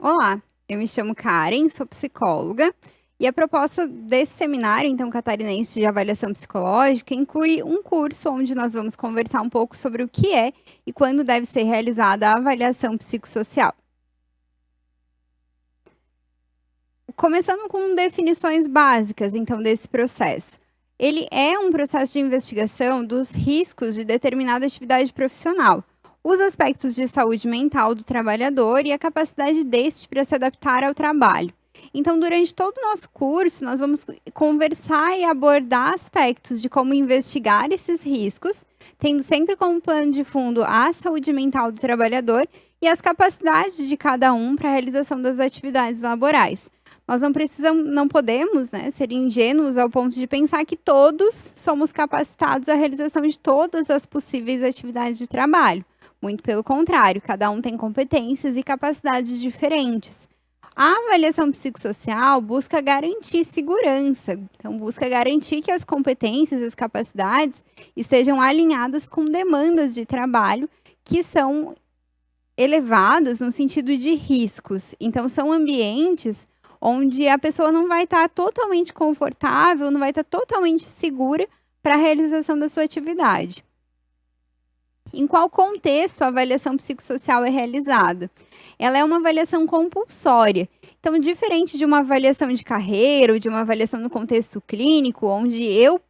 Olá, eu me chamo Karen, sou psicóloga e a proposta desse seminário, então, catarinense de avaliação psicológica, inclui um curso onde nós vamos conversar um pouco sobre o que é e quando deve ser realizada a avaliação psicossocial. Começando com definições básicas, então, desse processo. Ele é um processo de investigação dos riscos de determinada atividade profissional, os aspectos de saúde mental do trabalhador e a capacidade deste para se adaptar ao trabalho. Então, durante todo o nosso curso, nós vamos conversar e abordar aspectos de como investigar esses riscos, tendo sempre como plano de fundo a saúde mental do trabalhador e as capacidades de cada um para a realização das atividades laborais. Nós não podemos, né, ser ingênuos ao ponto de pensar que todos somos capacitados à realização de todas as possíveis atividades de trabalho. Muito pelo contrário, cada um tem competências e capacidades diferentes. A avaliação psicossocial busca garantir segurança, então busca garantir que as competências e as capacidades estejam alinhadas com demandas de trabalho que são elevadas no sentido de riscos. Então, são ambientes onde a pessoa não vai estar totalmente confortável, não vai estar totalmente segura para a realização da sua atividade. Em qual contexto a avaliação psicossocial é realizada? Ela é uma avaliação compulsória. Então, diferente de uma avaliação de carreira ou de uma avaliação no contexto clínico, onde eu,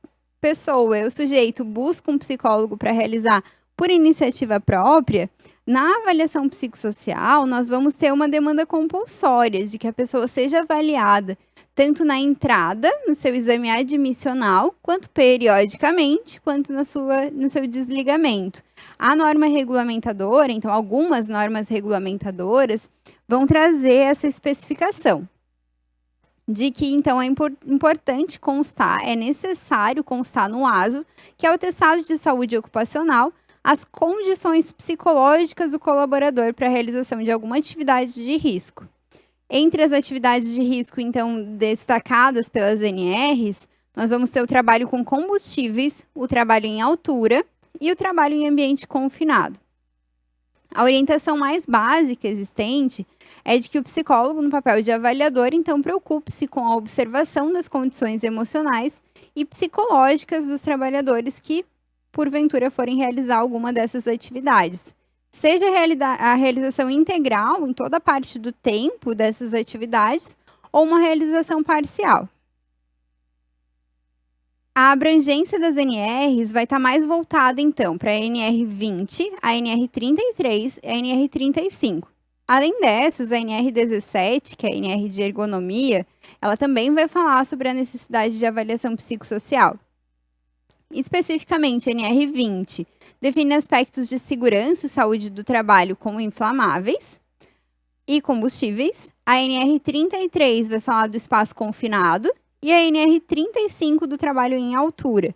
sujeito, busco um psicólogo para realizar por iniciativa própria, na avaliação psicossocial, nós vamos ter uma demanda compulsória de que a pessoa seja avaliada tanto na entrada, no seu exame admissional, quanto periodicamente, quanto no seu desligamento. A norma regulamentadora, então algumas normas regulamentadoras, vão trazer essa especificação de que, então, é importante constar, é necessário constar no ASO, que é o atestado de saúde ocupacional, as condições psicológicas do colaborador para a realização de alguma atividade de risco. Entre as atividades de risco, então, destacadas pelas NRs, nós vamos ter o trabalho com combustíveis, o trabalho em altura e o trabalho em ambiente confinado. A orientação mais básica existente é de que o psicólogo, no papel de avaliador, então, preocupe-se com a observação das condições emocionais e psicológicas dos trabalhadores que, porventura, forem realizar alguma dessas atividades. Seja a realização integral em toda a parte do tempo dessas atividades ou uma realização parcial. A abrangência das NRs vai estar mais voltada, então, para a NR20, a NR33 e a NR35. Além dessas, a NR17, que é a NR de ergonomia, ela também vai falar sobre a necessidade de avaliação psicossocial. Especificamente, a NR20 define aspectos de segurança e saúde do trabalho como inflamáveis e combustíveis. A NR33 vai falar do espaço confinado e a NR35 do trabalho em altura.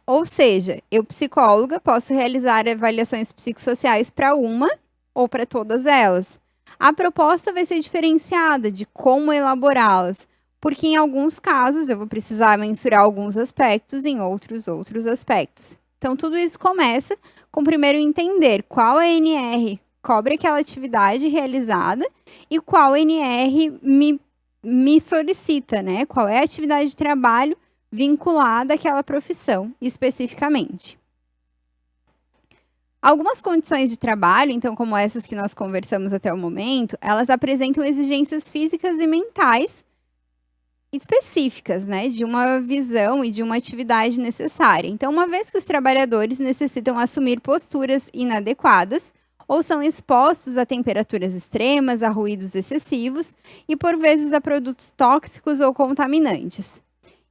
Ou seja, eu, psicóloga, posso realizar avaliações psicossociais para uma ou para todas elas. A proposta vai ser diferenciada de como elaborá-las, porque em alguns casos eu vou precisar mensurar alguns aspectos, em outros aspectos. Então, tudo isso começa com primeiro entender qual NR cobre aquela atividade realizada e qual NR me solicita, né? Qual é a atividade de trabalho vinculada àquela profissão, especificamente. Algumas condições de trabalho, então, como essas que nós conversamos até o momento, elas apresentam exigências físicas e mentais específicas, né, de uma visão e de uma atividade necessária. Então, uma vez que os trabalhadores necessitam assumir posturas inadequadas ou são expostos a temperaturas extremas, a ruídos excessivos e, por vezes, a produtos tóxicos ou contaminantes.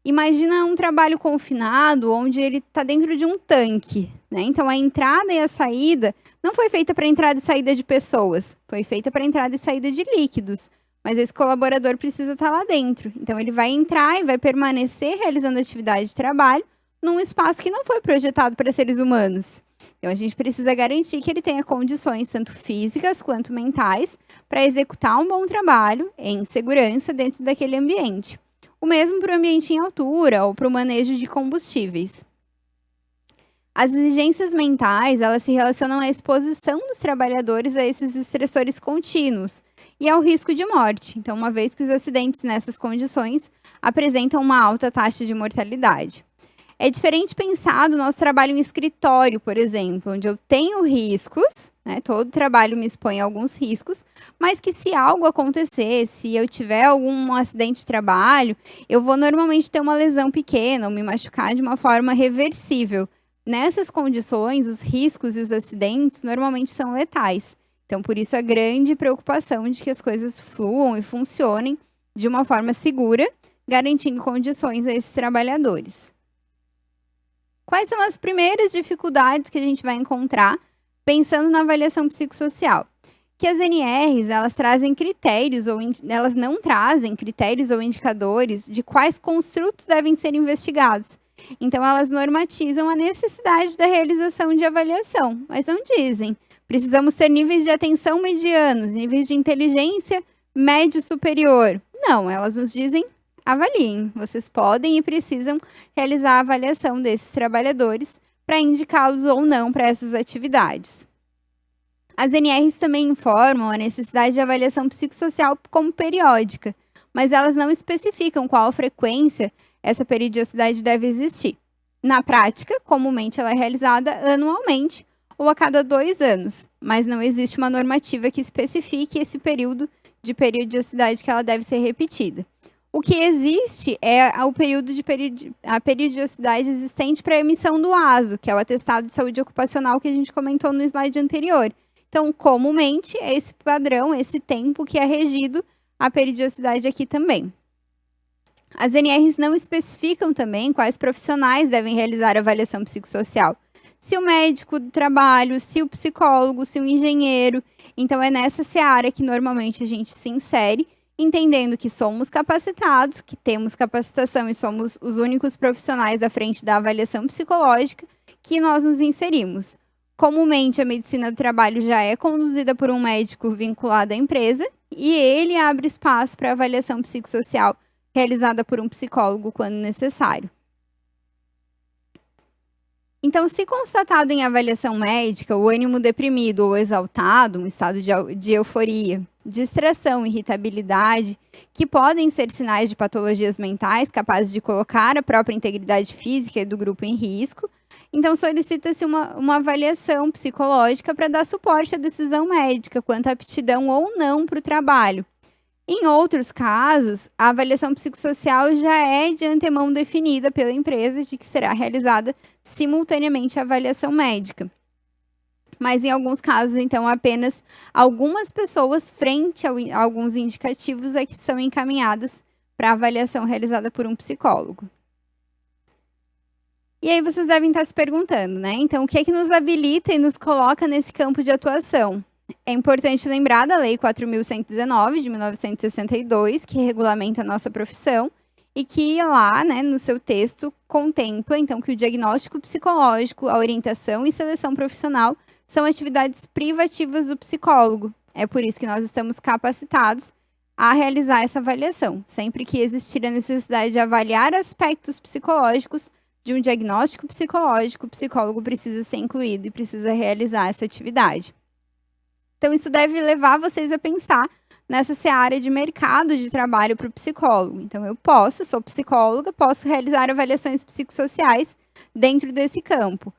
Imagina um trabalho confinado onde ele está dentro de um tanque, né? Então, a entrada e a saída não foi feita para entrada e saída de pessoas, foi feita para entrada e saída de líquidos. Mas esse colaborador precisa estar lá dentro. Então, ele vai entrar e vai permanecer realizando atividade de trabalho num espaço que não foi projetado para seres humanos. Então, a gente precisa garantir que ele tenha condições, tanto físicas quanto mentais, para executar um bom trabalho em segurança dentro daquele ambiente. O mesmo para o ambiente em altura ou para o manejo de combustíveis. As exigências mentais, elas se relacionam à exposição dos trabalhadores a esses estressores contínuos e ao risco de morte. Então, uma vez que os acidentes nessas condições apresentam uma alta taxa de mortalidade. É diferente pensar do nosso trabalho em escritório, por exemplo, onde eu tenho riscos, né? Todo trabalho me expõe a alguns riscos, mas que se algo acontecer, se eu tiver algum acidente de trabalho, eu vou normalmente ter uma lesão pequena ou me machucar de uma forma reversível. Nessas condições, os riscos e os acidentes normalmente são letais. Então, por isso, a grande preocupação de que as coisas fluam e funcionem de uma forma segura, garantindo condições a esses trabalhadores. Quais são as primeiras dificuldades que a gente vai encontrar pensando na avaliação psicossocial? Que as NRs, elas trazem critérios ou elas não trazem critérios ou indicadores de quais construtos devem ser investigados. Então, elas normatizam a necessidade da realização de avaliação, mas não dizem. Precisamos ter níveis de atenção medianos, níveis de inteligência médio superior. Não, elas nos dizem, avaliem. Vocês podem e precisam realizar a avaliação desses trabalhadores para indicá-los ou não para essas atividades. As NRs também informam a necessidade de avaliação psicossocial como periódica, mas elas não especificam qual frequência essa periodicidade deve existir. Na prática, comumente ela é realizada anualmente ou a cada 2 anos, mas não existe uma normativa que especifique esse período de periodicidade que ela deve ser repetida. O que existe é o período de a periodicidade existente para a emissão do ASO, que é o atestado de saúde ocupacional que a gente comentou no slide anterior. Então, comumente, é esse padrão, esse tempo que é regido a periodicidade aqui também. As NRs não especificam também quais profissionais devem realizar a avaliação psicossocial. Se o médico do trabalho, se o psicólogo, se o engenheiro. Então, é nessa seara que normalmente a gente se insere, entendendo que somos capacitados, que temos capacitação e somos os únicos profissionais à frente da avaliação psicológica que nós nos inserimos. Comumente, a medicina do trabalho já é conduzida por um médico vinculado à empresa e ele abre espaço para avaliação psicossocial realizada por um psicólogo quando necessário. Então, se constatado em avaliação médica o ânimo deprimido ou exaltado, um estado de euforia, distração, irritabilidade, que podem ser sinais de patologias mentais capazes de colocar a própria integridade física do grupo em risco, então solicita-se uma avaliação psicológica para dar suporte à decisão médica quanto à aptidão ou não para o trabalho. Em outros casos, a avaliação psicossocial já é de antemão definida pela empresa de que será realizada simultaneamente a avaliação médica. Mas em alguns casos, então, apenas algumas pessoas frente a alguns indicativos é que são encaminhadas para a avaliação realizada por um psicólogo. E aí vocês devem estar se perguntando, né? Então, o que é que nos habilita e nos coloca nesse campo de atuação? É importante lembrar da Lei 4.119, de 1962, que regulamenta a nossa profissão e que lá, né, no seu texto, contempla, então, que o diagnóstico psicológico, a orientação e seleção profissional são atividades privativas do psicólogo. É por isso que nós estamos capacitados a realizar essa avaliação. Sempre que existir a necessidade de avaliar aspectos psicológicos de um diagnóstico psicológico, o psicólogo precisa ser incluído e precisa realizar essa atividade. Então, isso deve levar vocês a pensar nessa seara de mercado de trabalho para o psicólogo. Então, eu sou psicóloga, posso realizar avaliações psicossociais dentro desse campo.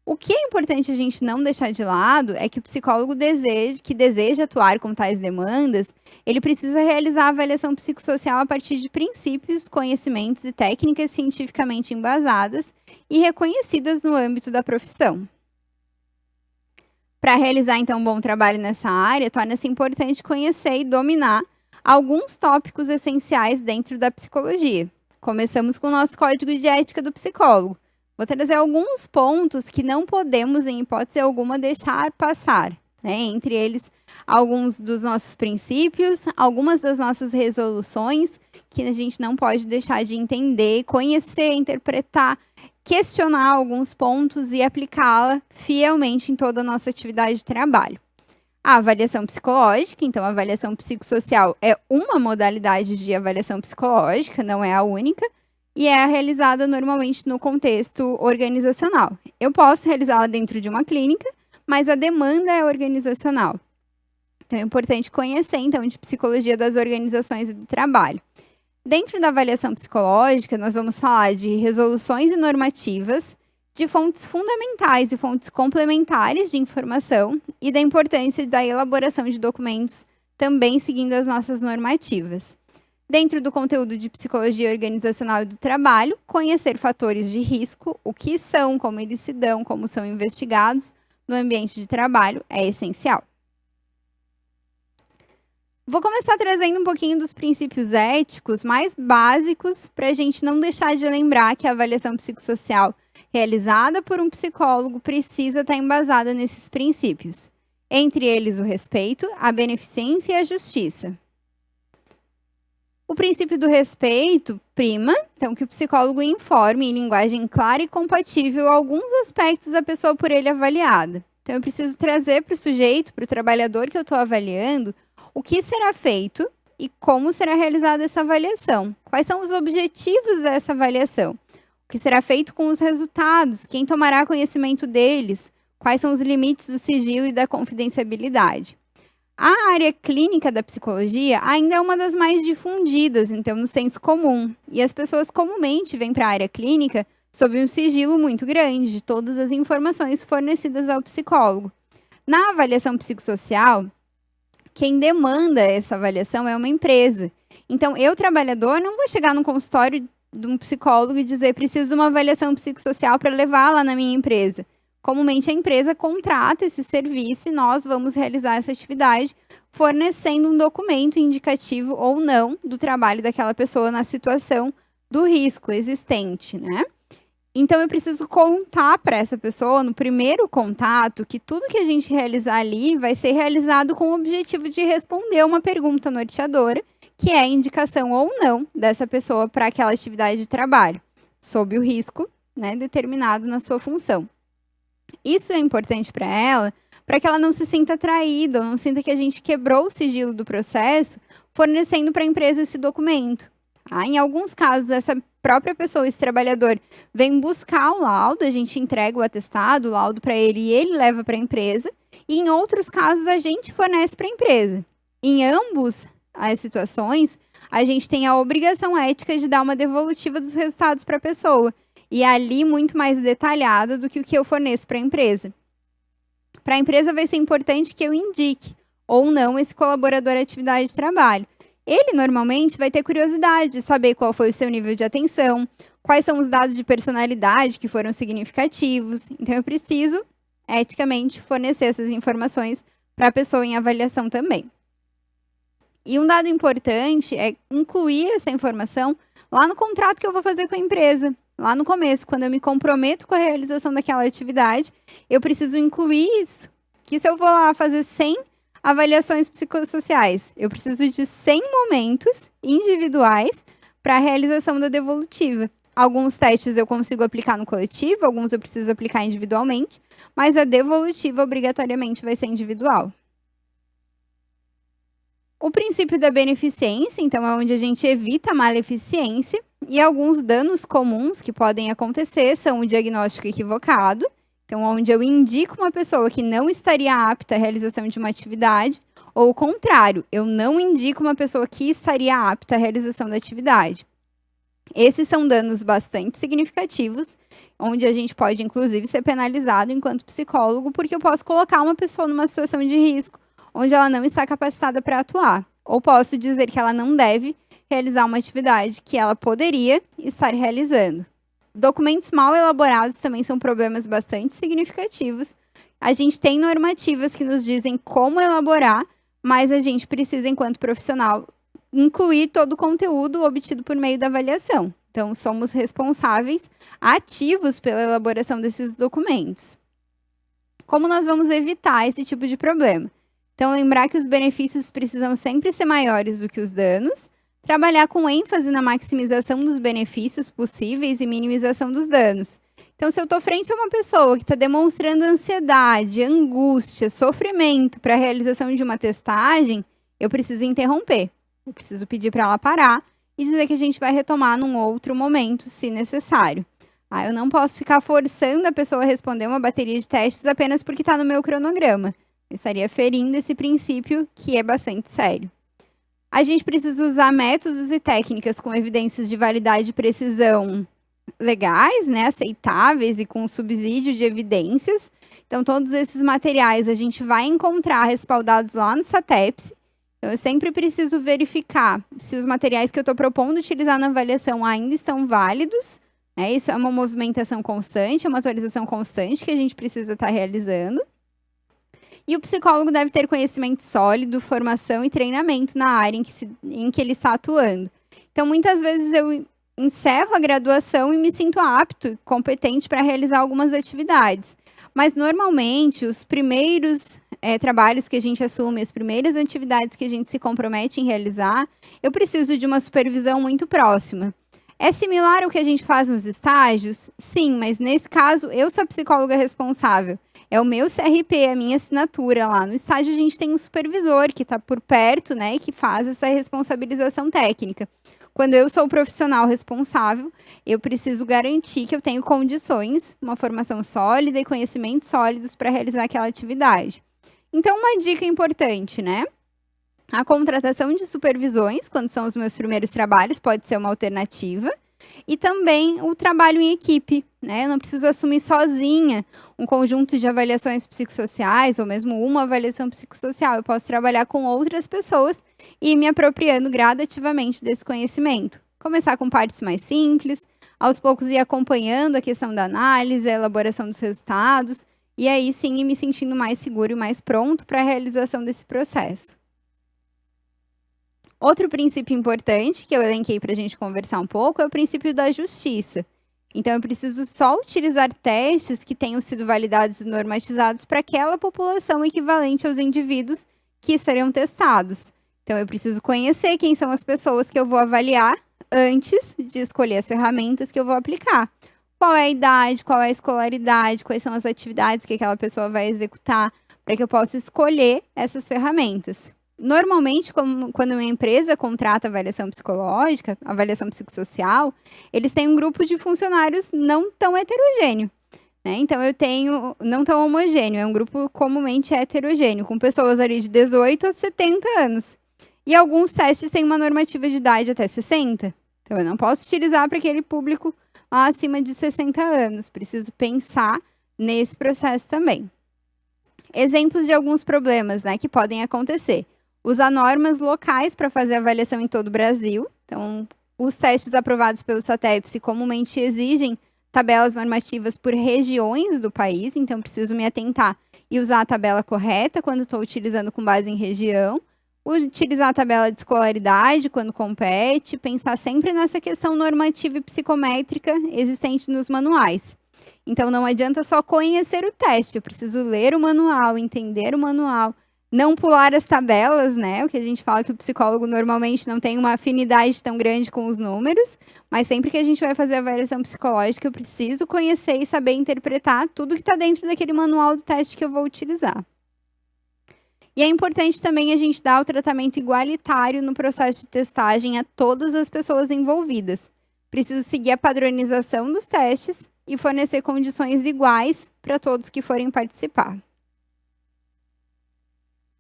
O que é importante a gente não deixar de lado é que o psicólogo que deseja atuar com tais demandas, ele precisa realizar a avaliação psicossocial a partir de princípios, conhecimentos e técnicas cientificamente embasadas e reconhecidas no âmbito da profissão. Para realizar, então, um bom trabalho nessa área, torna-se importante conhecer e dominar alguns tópicos essenciais dentro da psicologia. Começamos com o nosso código de ética do psicólogo. Vou trazer alguns pontos que não podemos, em hipótese alguma, deixar passar, né? Entre eles, alguns dos nossos princípios, algumas das nossas resoluções, que a gente não pode deixar de entender, conhecer, interpretar, questionar alguns pontos e aplicá-la fielmente em toda a nossa atividade de trabalho. A avaliação psicológica, então a avaliação psicossocial é uma modalidade de avaliação psicológica, não é a única. e é realizada normalmente no contexto organizacional. Eu posso realizá-la dentro de uma clínica, mas a demanda é organizacional. Então, é importante conhecer, então, de psicologia das organizações e do trabalho. Dentro da avaliação psicológica, nós vamos falar de resoluções e normativas, de fontes fundamentais e fontes complementares de informação e da importância da elaboração de documentos também seguindo as nossas normativas. Dentro do conteúdo de psicologia organizacional e do trabalho, conhecer fatores de risco, o que são, como eles se dão, como são investigados no ambiente de trabalho é essencial. Vou começar trazendo um pouquinho dos princípios éticos mais básicos para a gente não deixar de lembrar que a avaliação psicossocial realizada por um psicólogo precisa estar embasada nesses princípios. Entre eles, o respeito, a beneficência e a justiça. O princípio do respeito prima, então, que o psicólogo informe em linguagem clara e compatível alguns aspectos da pessoa por ele avaliada. Então, eu preciso trazer para o sujeito, para o trabalhador que eu estou avaliando, o que será feito e como será realizada essa avaliação. Quais são os objetivos dessa avaliação? O que será feito com os resultados? Quem tomará conhecimento deles? Quais são os limites do sigilo e da confidencialidade? A área clínica da psicologia ainda é uma das mais difundidas, então, no senso comum. E as pessoas comumente vêm para a área clínica sob um sigilo muito grande de todas as informações fornecidas ao psicólogo. Na avaliação psicossocial, quem demanda essa avaliação é uma empresa. Então, eu, trabalhador, não vou chegar no consultório de um psicólogo e dizer preciso de uma avaliação psicossocial para levar lá na minha empresa. Comumente, a empresa contrata esse serviço e nós vamos realizar essa atividade fornecendo um documento indicativo ou não do trabalho daquela pessoa na situação do risco existente, né? Então, eu preciso contar para essa pessoa, no primeiro contato, que tudo que a gente realizar ali vai ser realizado com o objetivo de responder uma pergunta norteadora, que é a indicação ou não dessa pessoa para aquela atividade de trabalho, sob o risco, né, determinado na sua função. Isso é importante para ela, para que ela não se sinta traída, ou não sinta que a gente quebrou o sigilo do processo, fornecendo para a empresa esse documento. Em alguns casos, essa própria pessoa, esse trabalhador, vem buscar o laudo, a gente entrega o atestado, o laudo para ele e ele leva para a empresa. E em outros casos, a gente fornece para a empresa. Em ambos as situações, a gente tem a obrigação ética de dar uma devolutiva dos resultados para a pessoa. E ali muito mais detalhada do que o que eu forneço para a empresa. Para a empresa vai ser importante que eu indique ou não esse colaborador à atividade de trabalho. Ele normalmente vai ter curiosidade de saber qual foi o seu nível de atenção, quais são os dados de personalidade que foram significativos. Então, eu preciso, eticamente, fornecer essas informações para a pessoa em avaliação também. E um dado importante é incluir essa informação lá no contrato que eu vou fazer com a empresa. Lá no começo, quando eu me comprometo com a realização daquela atividade, eu preciso incluir isso. Que se eu vou lá fazer 100 avaliações psicossociais, eu preciso de 100 momentos individuais para a realização da devolutiva. Alguns testes eu consigo aplicar no coletivo, alguns eu preciso aplicar individualmente, mas a devolutiva obrigatoriamente vai ser individual. O princípio da beneficência, então, é onde a gente evita a maleficência, e alguns danos comuns que podem acontecer são o diagnóstico equivocado, então, onde eu indico uma pessoa que não estaria apta à realização de uma atividade, ou o contrário, eu não indico uma pessoa que estaria apta à realização da atividade. Esses são danos bastante significativos, onde a gente pode, inclusive, ser penalizado enquanto psicólogo, porque eu posso colocar uma pessoa numa situação de risco, onde ela não está capacitada para atuar. Ou posso dizer que ela não deve realizar uma atividade que ela poderia estar realizando. Documentos mal elaborados também são problemas bastante significativos. A gente tem normativas que nos dizem como elaborar, mas a gente precisa, enquanto profissional, incluir todo o conteúdo obtido por meio da avaliação. Então, somos responsáveis ativos pela elaboração desses documentos. Como nós vamos evitar esse tipo de problema? Então, lembrar que os benefícios precisam sempre ser maiores do que os danos, trabalhar com ênfase na maximização dos benefícios possíveis e minimização dos danos. Então, se eu estou frente a uma pessoa que está demonstrando ansiedade, angústia, sofrimento para a realização de uma testagem, eu preciso interromper. Eu preciso pedir para ela parar e dizer que a gente vai retomar num outro momento, se necessário. Eu não posso ficar forçando a pessoa a responder uma bateria de testes apenas porque está no meu cronograma. Eu estaria ferindo esse princípio, que é bastante sério. A gente precisa usar métodos e técnicas com evidências de validade e precisão legais, né, aceitáveis e com subsídio de evidências. Então, todos esses materiais a gente vai encontrar respaldados lá no SATEPS. Então, eu sempre preciso verificar se os materiais que eu estou propondo utilizar na avaliação ainda estão válidos. Isso é uma movimentação constante, é uma atualização constante que a gente precisa estar realizando. E o psicólogo deve ter conhecimento sólido, formação e treinamento na área em que ele está atuando. Então, muitas vezes eu encerro a graduação e me sinto apto e competente para realizar algumas atividades. Mas, normalmente, os primeiros trabalhos que a gente assume, as primeiras atividades que a gente se compromete em realizar, eu preciso de uma supervisão muito próxima. É similar ao que a gente faz nos estágios? Sim, mas nesse caso, eu sou a psicóloga responsável. É o meu CRP, a minha assinatura lá. No estágio, a gente tem um supervisor que está por perto, né, e que faz essa responsabilização técnica. Quando eu sou o profissional responsável, eu preciso garantir que eu tenho condições, uma formação sólida e conhecimentos sólidos para realizar aquela atividade. Então, uma dica importante, né? A contratação de supervisões, quando são os meus primeiros trabalhos, pode ser uma alternativa. E também o trabalho em equipe, né? Eu não preciso assumir sozinha um conjunto de avaliações psicossociais ou mesmo uma avaliação psicossocial. Eu posso trabalhar com outras pessoas e ir me apropriando gradativamente desse conhecimento. Começar com partes mais simples, aos poucos ir acompanhando a questão da análise, a elaboração dos resultados, e aí sim ir me sentindo mais seguro e mais pronto para a realização desse processo. Outro princípio importante que eu elenquei para a gente conversar um pouco é o princípio da justiça. Então, eu preciso só utilizar testes que tenham sido validados e normatizados para aquela população equivalente aos indivíduos que serão testados. Então, eu preciso conhecer quem são as pessoas que eu vou avaliar antes de escolher as ferramentas que eu vou aplicar. Qual é a idade, qual é a escolaridade, quais são as atividades que aquela pessoa vai executar, para que eu possa escolher essas ferramentas. Normalmente, quando uma empresa contrata avaliação psicológica, avaliação psicossocial, eles têm um grupo de funcionários não tão heterogêneo, né? Então, eu tenho não tão homogêneo, é um grupo comumente heterogêneo, com pessoas ali de 18 a 70 anos. E alguns testes têm uma normativa de idade até 60. Então, eu não posso utilizar para aquele público acima de 60 anos. Preciso pensar nesse processo também. Exemplos de alguns problemas, né, que podem acontecer. Usar normas locais para fazer avaliação em todo o Brasil. Então, os testes aprovados pelo SATEPS comumente exigem tabelas normativas por regiões do país, então preciso me atentar e usar a tabela correta quando estou utilizando com base em região. Utilizar a tabela de escolaridade quando compete, pensar sempre nessa questão normativa e psicométrica existente nos manuais. Então, não adianta só conhecer o teste, eu preciso ler o manual, entender o manual, não pular as tabelas, né? O que a gente fala que o psicólogo normalmente não tem uma afinidade tão grande com os números, mas sempre que a gente vai fazer a avaliação psicológica, eu preciso conhecer e saber interpretar tudo que está dentro daquele manual do teste que eu vou utilizar. E é importante também a gente dar o tratamento igualitário no processo de testagem a todas as pessoas envolvidas. Preciso seguir a padronização dos testes e fornecer condições iguais para todos que forem participar.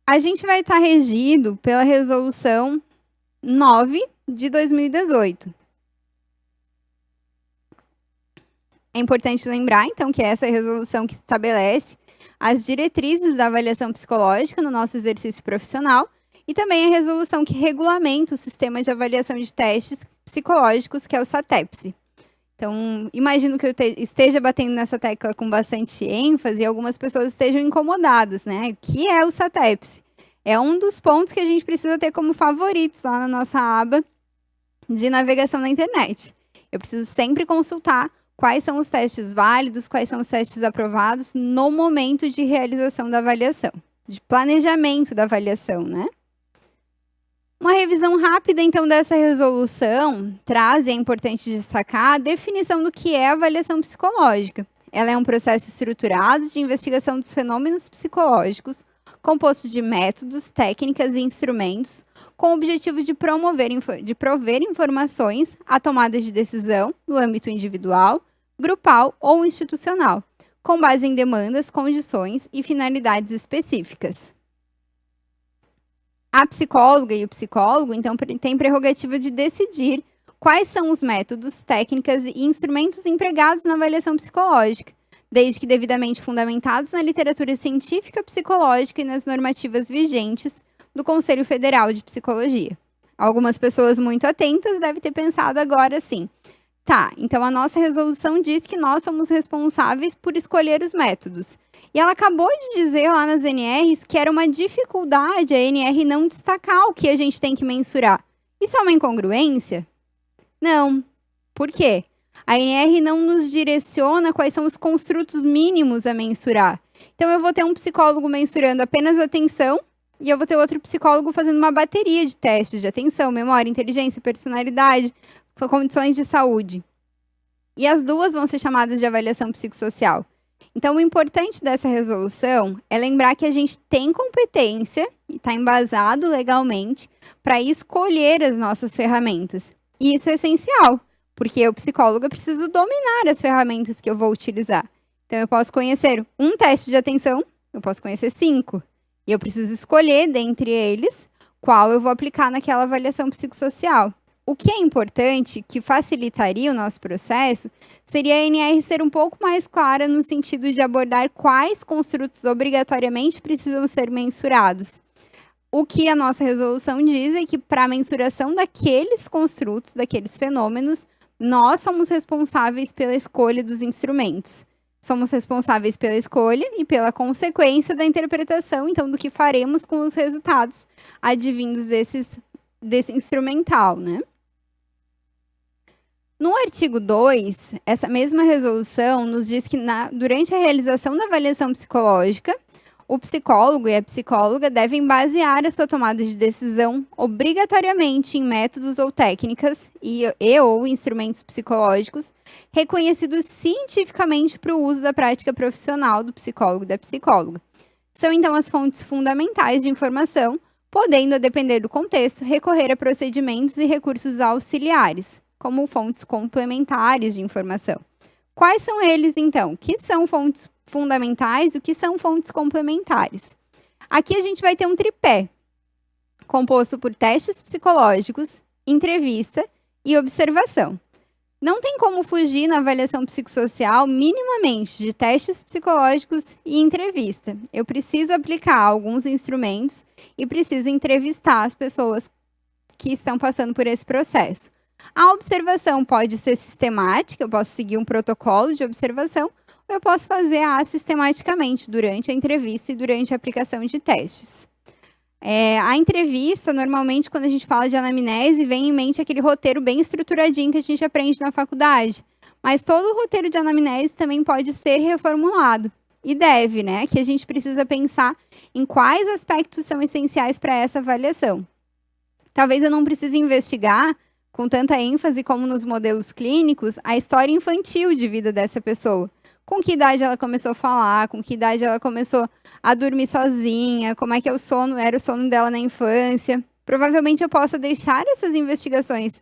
A gente vai estar regido pela Resolução 9 de 2018. É importante lembrar, então, que essa é a resolução que estabelece as diretrizes da avaliação psicológica no nosso exercício profissional e também a resolução que regulamenta o sistema de avaliação de testes psicológicos, que é o SATEPS. Então, imagino que eu esteja batendo nessa tecla com bastante ênfase e algumas pessoas estejam incomodadas, né? O que é o SATEPS? É um dos pontos que a gente precisa ter como favoritos lá na nossa aba de navegação na internet. Eu preciso sempre consultar quais são os testes válidos, quais são os testes aprovados no momento de realização da avaliação, de planejamento da avaliação, né? Uma revisão rápida, então, dessa resolução traz, e é importante destacar, a definição do que é avaliação psicológica. Ela é um processo estruturado de investigação dos fenômenos psicológicos composto de métodos, técnicas e instrumentos, com o objetivo de prover informações à tomada de decisão no âmbito individual, grupal ou institucional, com base em demandas, condições e finalidades específicas. A psicóloga e o psicólogo, então, têm prerrogativa de decidir quais são os métodos, técnicas e instrumentos empregados na avaliação psicológica, desde que devidamente fundamentados na literatura científica psicológica e nas normativas vigentes do Conselho Federal de Psicologia. Algumas pessoas muito atentas devem ter pensado agora assim: tá, então a nossa resolução diz que nós somos responsáveis por escolher os métodos. E ela acabou de dizer lá nas NRs que era uma dificuldade a NR não destacar o que a gente tem que mensurar. Isso é uma incongruência? Não. Por quê? A NR não nos direciona quais são os construtos mínimos a mensurar. Então, eu vou ter um psicólogo mensurando apenas atenção e eu vou ter outro psicólogo fazendo uma bateria de testes de atenção, memória, inteligência, personalidade, condições de saúde. E as duas vão ser chamadas de avaliação psicossocial. Então, o importante dessa resolução é lembrar que a gente tem competência e está embasado legalmente para escolher as nossas ferramentas. E isso é essencial, porque eu, psicóloga, preciso dominar as ferramentas que eu vou utilizar. Então, eu posso conhecer um teste de atenção, eu posso conhecer 5. E eu preciso escolher, dentre eles, qual eu vou aplicar naquela avaliação psicossocial. O que é importante, que facilitaria o nosso processo, seria a NR ser um pouco mais clara no sentido de abordar quais construtos obrigatoriamente precisam ser mensurados. O que a nossa resolução diz é que, para a mensuração daqueles construtos, daqueles fenômenos, nós somos responsáveis pela escolha dos instrumentos. Somos responsáveis pela escolha e pela consequência da interpretação, então, do que faremos com os resultados advindos desse instrumental, né? No artigo 2, essa mesma resolução nos diz que durante a realização da avaliação psicológica, o psicólogo e a psicóloga devem basear a sua tomada de decisão obrigatoriamente em métodos ou técnicas ou instrumentos psicológicos reconhecidos cientificamente para o uso da prática profissional do psicólogo e da psicóloga. São, então, as fontes fundamentais de informação, podendo, a depender do contexto, recorrer a procedimentos e recursos auxiliares, como fontes complementares de informação. Quais são eles, então? O que são fontes fundamentais e o que são fontes complementares? Aqui a gente vai ter um tripé, composto por testes psicológicos, entrevista e observação. Não tem como fugir na avaliação psicossocial minimamente de testes psicológicos e entrevista. Eu preciso aplicar alguns instrumentos e preciso entrevistar as pessoas que estão passando por esse processo. A observação pode ser sistemática, eu posso seguir um protocolo de observação, ou eu posso fazer assistematicamente durante a entrevista e durante a aplicação de testes. A entrevista, normalmente, quando a gente fala de anamnese, vem em mente aquele roteiro bem estruturadinho que a gente aprende na faculdade. Mas todo o roteiro de anamnese também pode ser reformulado. E deve, né? Que a gente precisa pensar em quais aspectos são essenciais para essa avaliação. Talvez eu não precise investigar com tanta ênfase como nos modelos clínicos, a história infantil de vida dessa pessoa. Com que idade ela começou a falar, com que idade ela começou a dormir sozinha, como é que era o sono dela na infância. Provavelmente eu possa deixar essas investigações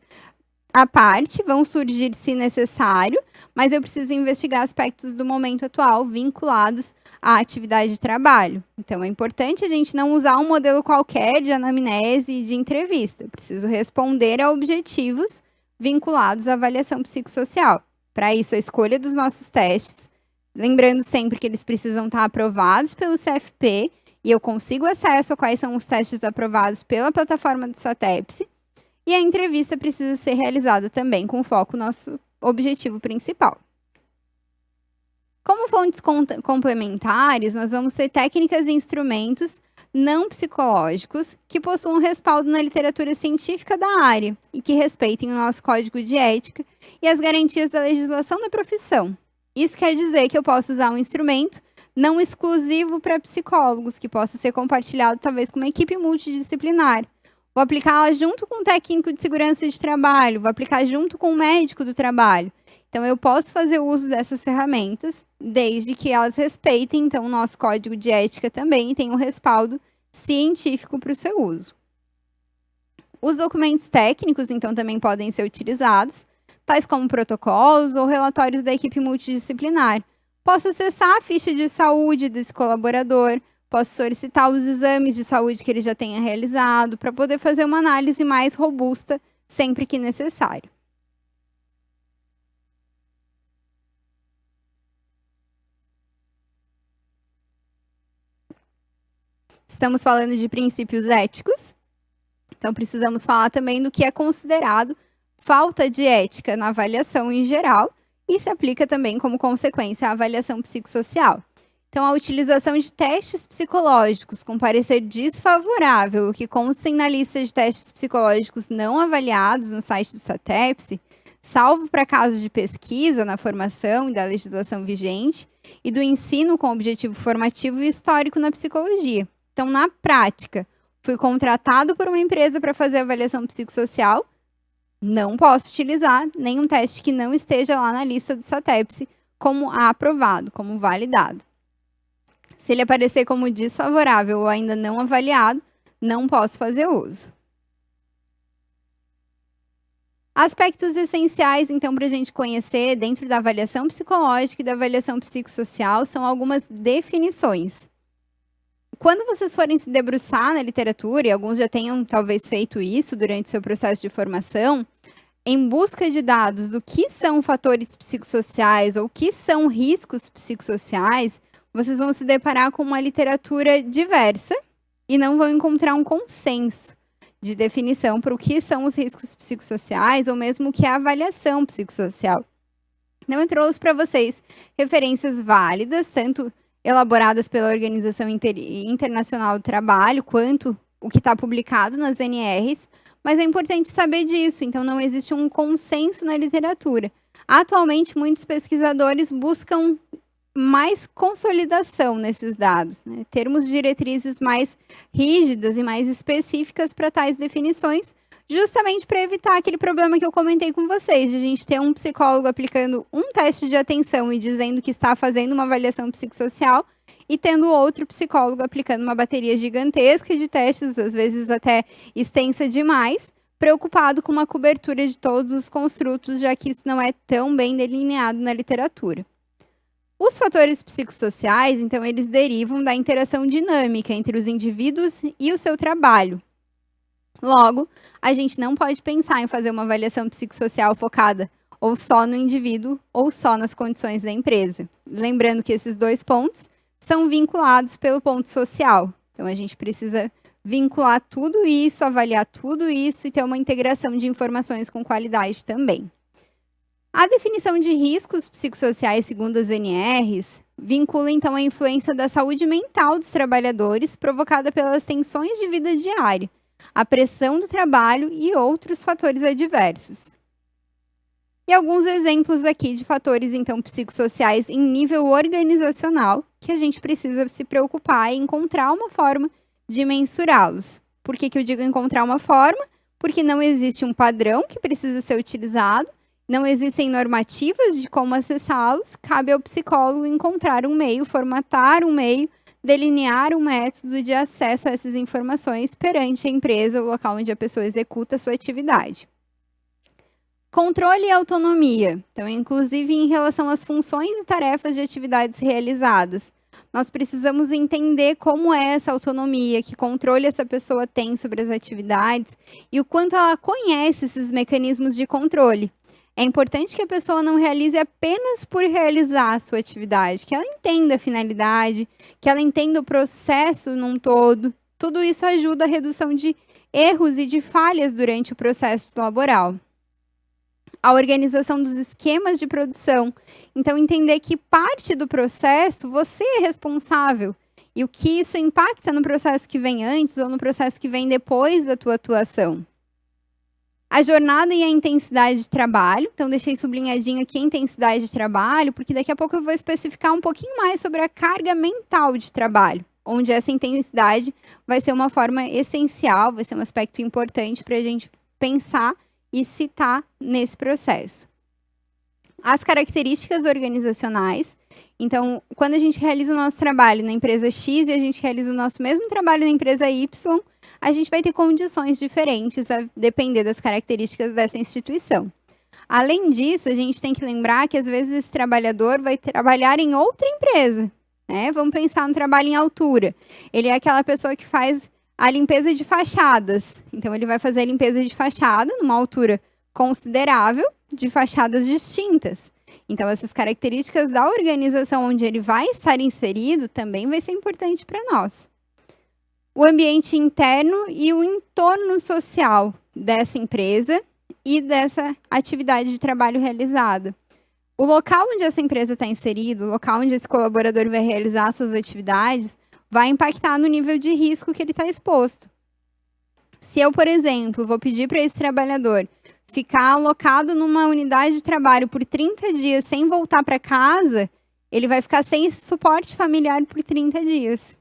à parte, vão surgir se necessário, mas eu preciso investigar aspectos do momento atual vinculados à atividade de trabalho. Então, é importante a gente não usar um modelo qualquer de anamnese e de entrevista. Eu preciso responder a objetivos vinculados à avaliação psicossocial. Para isso, a escolha dos nossos testes, lembrando sempre que eles precisam estar aprovados pelo CFP e eu consigo acesso a quais são os testes aprovados pela plataforma do SATEPSE. E a entrevista precisa ser realizada também com foco no nosso objetivo principal. Como fontes complementares, nós vamos ter técnicas e instrumentos não psicológicos que possuam respaldo na literatura científica da área e que respeitem o nosso código de ética e as garantias da legislação da profissão. Isso quer dizer que eu posso usar um instrumento não exclusivo para psicólogos, que possa ser compartilhado talvez com uma equipe multidisciplinar. Vou aplicá-la junto com um técnico de segurança de trabalho, vou aplicar junto com um médico do trabalho. Então, eu posso fazer uso dessas ferramentas, desde que elas respeitem, então, o nosso código de ética também e tenham um respaldo científico para o seu uso. Os documentos técnicos, então, também podem ser utilizados, tais como protocolos ou relatórios da equipe multidisciplinar. Posso acessar a ficha de saúde desse colaborador, posso solicitar os exames de saúde que ele já tenha realizado, para poder fazer uma análise mais robusta sempre que necessário. Estamos falando de princípios éticos, então precisamos falar também do que é considerado falta de ética na avaliação em geral e se aplica também como consequência à avaliação psicossocial. Então, a utilização de testes psicológicos com parecer desfavorável, o que constem na lista de testes psicológicos não avaliados no site do SATEPS, salvo para casos de pesquisa na formação e da legislação vigente, e do ensino com objetivo formativo e histórico na psicologia. Então, na prática, fui contratado por uma empresa para fazer avaliação psicossocial, não posso utilizar nenhum teste que não esteja lá na lista do SATEPS como aprovado, como validado. Se ele aparecer como desfavorável ou ainda não avaliado, não posso fazer uso. Aspectos essenciais, então, para a gente conhecer dentro da avaliação psicológica e da avaliação psicossocial são algumas definições. Quando vocês forem se debruçar na literatura, e alguns já tenham talvez feito isso durante seu processo de formação, em busca de dados do que são fatores psicossociais ou o que são riscos psicossociais, vocês vão se deparar com uma literatura diversa e não vão encontrar um consenso de definição para o que são os riscos psicossociais ou mesmo o que é a avaliação psicossocial. Então, eu trouxe para vocês referências válidas, tanto elaboradas pela Organização Internacional do Trabalho, quanto o que está publicado nas NRs, mas é importante saber disso, então não existe um consenso na literatura. Atualmente, muitos pesquisadores buscam mais consolidação nesses dados, né? Termos diretrizes mais rígidas e mais específicas para tais definições, justamente para evitar aquele problema que eu comentei com vocês, de a gente ter um psicólogo aplicando um teste de atenção e dizendo que está fazendo uma avaliação psicossocial, e tendo outro psicólogo aplicando uma bateria gigantesca de testes, às vezes até extensa demais, preocupado com uma cobertura de todos os construtos, já que isso não é tão bem delineado na literatura. Os fatores psicossociais, então, eles derivam da interação dinâmica entre os indivíduos e o seu trabalho. Logo, a gente não pode pensar em fazer uma avaliação psicossocial focada ou só no indivíduo ou só nas condições da empresa. Lembrando que esses dois pontos são vinculados pelo ponto social. Então, a gente precisa vincular tudo isso, avaliar tudo isso e ter uma integração de informações com qualidade também. A definição de riscos psicossociais, segundo as NRs, vincula, então, a influência da saúde mental dos trabalhadores provocada pelas tensões de vida diária, a pressão do trabalho e outros fatores adversos. E alguns exemplos aqui de fatores, então, psicossociais em nível organizacional, que a gente precisa se preocupar e encontrar uma forma de mensurá-los. Por que eu digo encontrar uma forma? Porque não existe um padrão que precisa ser utilizado, não existem normativas de como acessá-los, cabe ao psicólogo encontrar um meio, formatar um meio, delinear um método de acesso a essas informações perante a empresa ou local onde a pessoa executa a sua atividade. Controle e autonomia. Então, inclusive em relação às funções e tarefas de atividades realizadas. Nós precisamos entender como é essa autonomia, que controle essa pessoa tem sobre as atividades e o quanto ela conhece esses mecanismos de controle. É importante que a pessoa não realize apenas por realizar a sua atividade, que ela entenda a finalidade, que ela entenda o processo num todo. Tudo isso ajuda a redução de erros e de falhas durante o processo laboral. A organização dos esquemas de produção. Então, entender que parte do processo você é responsável e o que isso impacta no processo que vem antes ou no processo que vem depois da tua atuação. A jornada e a intensidade de trabalho. Então, deixei sublinhadinho aqui a intensidade de trabalho, porque daqui a pouco eu vou especificar um pouquinho mais sobre a carga mental de trabalho, onde essa intensidade vai ser uma forma essencial, vai ser um aspecto importante para a gente pensar e citar nesse processo. as características organizacionais. Então, quando a gente realiza o nosso trabalho na empresa X e a gente realiza o nosso mesmo trabalho na empresa Y, a gente vai ter condições diferentes a depender das características dessa instituição. Além disso, a gente tem que lembrar que às vezes esse trabalhador vai trabalhar em outra empresa, né? Vamos pensar no trabalho em altura. Ele é aquela pessoa que faz a limpeza de fachadas. Então, ele vai fazer a limpeza de fachada numa altura considerável de fachadas distintas. Então, essas características da organização onde ele vai estar inserido também vai ser importante para nós. O ambiente interno e o entorno social dessa empresa e dessa atividade de trabalho realizada. O local onde essa empresa está inserida, o local onde esse colaborador vai realizar suas atividades, vai impactar no nível de risco que ele está exposto. Se eu, por exemplo, vou pedir para esse trabalhador ficar alocado numa unidade de trabalho por 30 dias sem voltar para casa, ele vai ficar sem suporte familiar por 30 dias.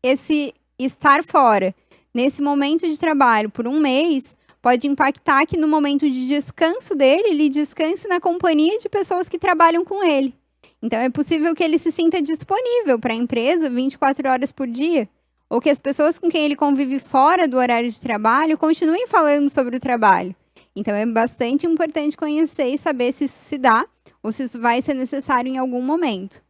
Esse estar fora, nesse momento de trabalho por um mês, pode impactar que no momento de descanso dele, ele descanse na companhia de pessoas que trabalham com ele. Então, é possível que ele se sinta disponível para a empresa 24 horas por dia, ou que as pessoas com quem ele convive fora do horário de trabalho continuem falando sobre o trabalho. Então, é bastante importante conhecer e saber se isso se dá ou se isso vai ser necessário em algum momento.